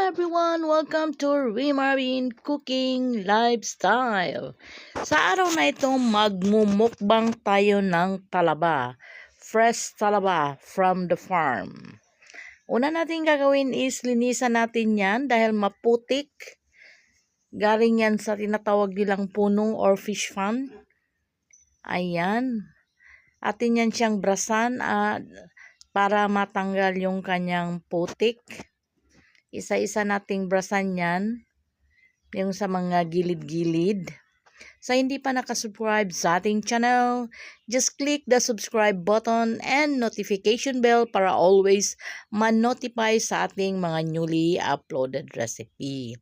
everyone! Welcome to Rimarin Cooking Lifestyle. Sa araw na ito, magmumukbang tayo ng talaba. Fresh talaba from the farm. Una natin gagawin is linisan natin yan dahil maputik. Galing yan sa tinatawag nilang puno or fish pond. Ayan. Atin yan siyang brasan para matanggal yung kanyang putik. Isa-isa nating brasan yan, yung sa mga gilid-gilid. Sa hindi pa nakasubscribe sa ating channel, just click the subscribe button and notification bell para always ma-notify sa ating mga newly uploaded recipe.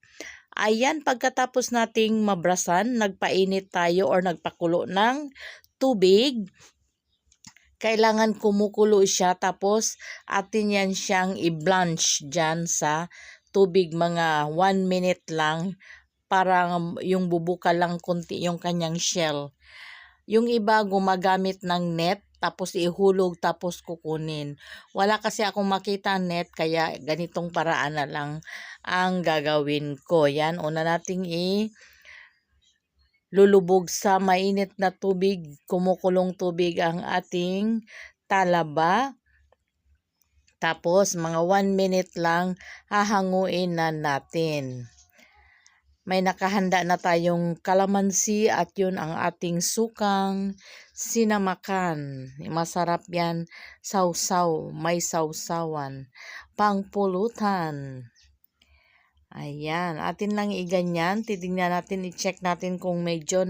Ayan, pagkatapos nating mabrasan, nagpainit tayo or nagpakulo ng tubig. Kailangan kumukulo siya, tapos atin yan siyang i-blanch dyan sa tubig mga 1 minute lang para yung bubuka lang konti yung kanyang shell. Yung iba gumagamit ng net tapos ihulog tapos kukunin. Wala kasi akong makita net kaya ganitong paraan na lang ang gagawin ko. Yan, una nating lulubog sa mainit na tubig, kumukulong tubig ang ating talaba. Tapos mga 1 minute lang hahanguin na natin. May nakahanda na tayong kalamansi at yun ang ating sukang sinamakan. Masarap yan, sausaw, may sausawan, pangpulutan. Ayan, atin lang iganyan, titingnan natin, i-check natin kung medyo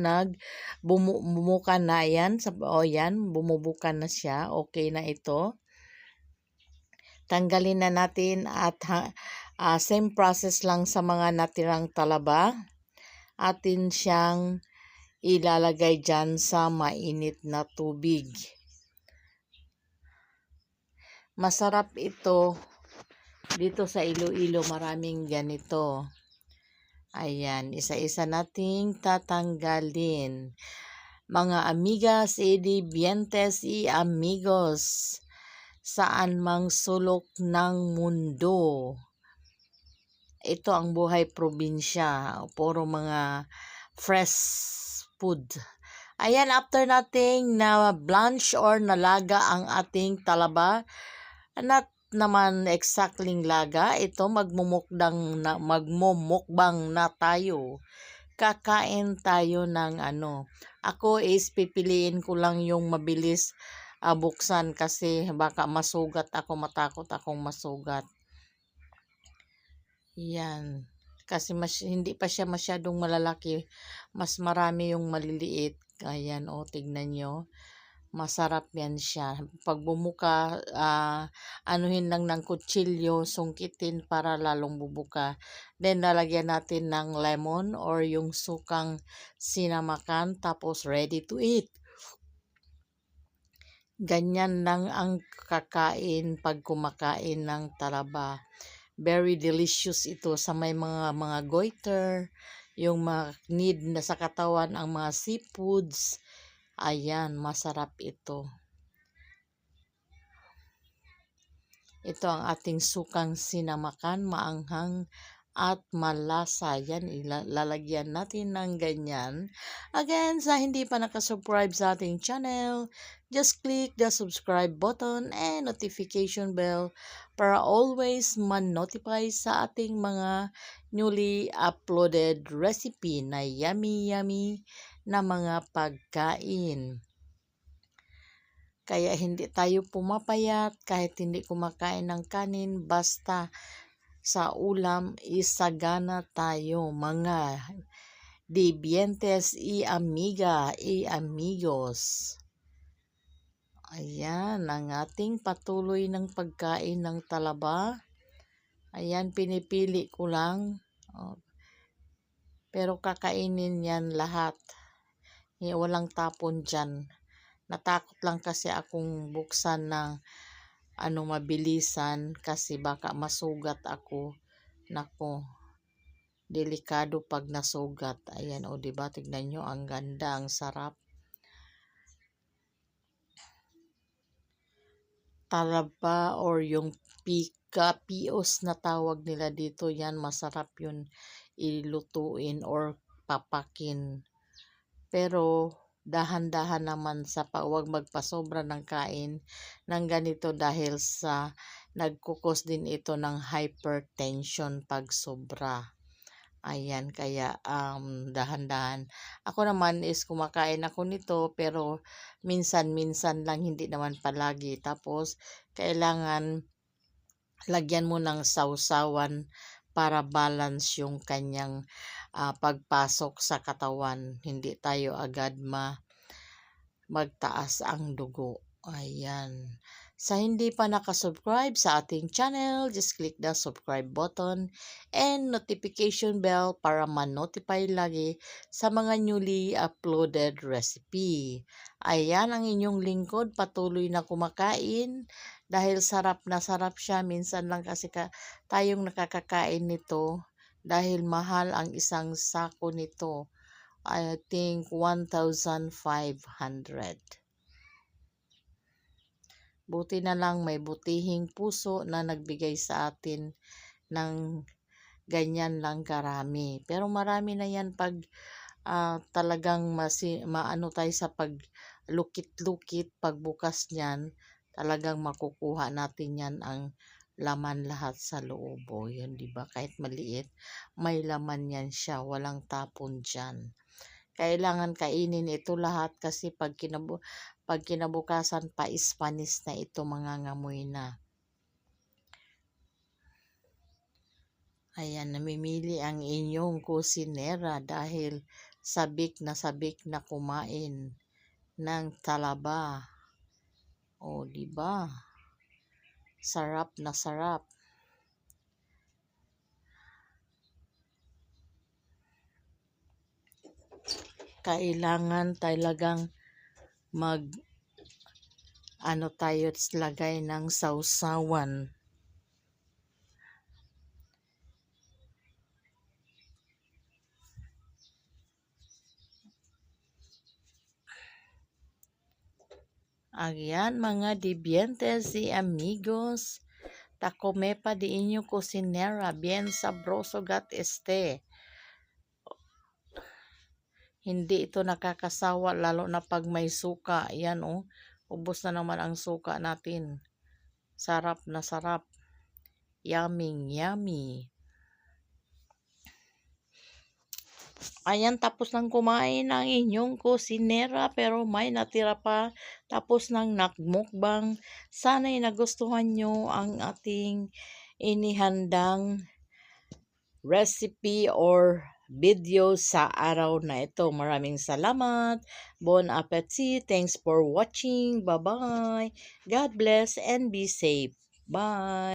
bumubukan na yan. O yan, bumubukan na siya, okay na ito. Tanggalin na natin at same process lang sa mga natirang talaba. Atin siyang ilalagay dyan sa mainit na tubig. Masarap ito. Dito sa Iloilo maraming ganito. Ayan, isa-isa nating tatanggalin. Mga amigas, dientes y amigos, saan mang sulok ng mundo. Ito ang buhay probinsya. Puro mga fresh food. Ayan, after nating na blanch or nalaga ang ating talaba, not naman exactly laga, ito magmumukbang na tayo. Kakain tayo ng Ako is pipiliin ko lang yung mabilis buksan kasi baka masugat ako, matakot akong masugat. Yan. Kasi hindi pa siya masyadong malalaki. Mas marami yung maliliit. Ayan, tignan nyo. Masarap yan siya. Pag bumuka, anuhin lang ng kutsilyo, sungkitin para lalong bubuka. Then, lalagyan natin ng lemon or yung sukang sinamakan, tapos ready to eat. Ganyan lang ang kakain pag kumakain ng talaba. Very delicious ito sa may mga goiter, yung mga need na sa katawan, ang mga seafoods. Ayan, masarap ito. Ito ang ating sukang sinamakan, maanghang at malasa. Yan, ilalagyan natin ng ganyan. Again, sa hindi pa nakasubscribe sa ating channel, just click the subscribe button and notification bell para always man-notify sa ating mga newly uploaded recipe na yummy na mga pagkain. Kaya hindi tayo pumapayat kahit hindi kumakain ng kanin, basta sa ulam isagana tayo, mga dientes y amiga y amigos. Ayan, ang ating patuloy ng pagkain ng talaba. Ayan, pinipili ko lang. Pero kakainin yan lahat. Walang tapon dyan. Natakot lang kasi akong buksan ng mabilisan kasi baka masugat ako. Nako, delikado pag nasugat. Ayan, diba? Tignan nyo, ang ganda, ang sarap. Talaba or yung kapios na tawag nila dito. Yan, masarap yun ilutuin or papakin. Pero dahan-dahan naman sa huwag magpasobra ng kain ng ganito dahil sa nagkukos din ito ng hypertension pag sobra. Ayan, kaya dahan-dahan. Ako naman is kumakain ako nito pero minsan-minsan lang, hindi naman palagi. Tapos kailangan lagyan mo ng sausawan para balance yung kanyang pagpasok sa katawan. Hindi tayo agad magtaas ang dugo. Ayan. Sa hindi pa nakasubscribe sa ating channel, just click the subscribe button and notification bell para ma-notify lagi sa mga newly uploaded recipe. Ayan ang inyong lingkod, patuloy na kumakain dahil sarap na sarap siya. Minsan lang kasi tayong nakakakain nito dahil mahal ang isang sako nito. I think 1,500. Buti na lang may butihing puso na nagbigay sa atin ng ganyan lang karami. Pero marami na yan pag talagang maano tayo sa paglukit-lukit, pagbukas niyan, talagang makukuha natin yan ang laman lahat sa loob. O, yun, diba? Kahit maliit, may laman yan siya. Walang tapon dyan. Kailangan kainin ito lahat kasi pag kinabukasan pa Spanish na ito, mga ngamoy na. Ayan, namimili ang inyong kusinera dahil sabik na kumain ng talaba. O, diba? Sarap na sarap. Kailangan talagang tayo lagay ng sausawan. Ayan mga dibientes y amigos, takome pa di inyo cocinera, bien sabroso gat este. Hindi ito nakakasawa lalo na pag may suka. Ayan ubos na naman ang suka natin. Sarap na sarap. Yummy, yummy. Ayan, tapos nang kumain ang inyong kusinera pero may natira pa. Tapos nang nagmukbang. Sana'y nagustuhan nyo ang ating inihandang recipe or video sa araw na ito. Maraming salamat. Bon appetit. Thanks for watching. Bye-bye. God bless and be safe. Bye.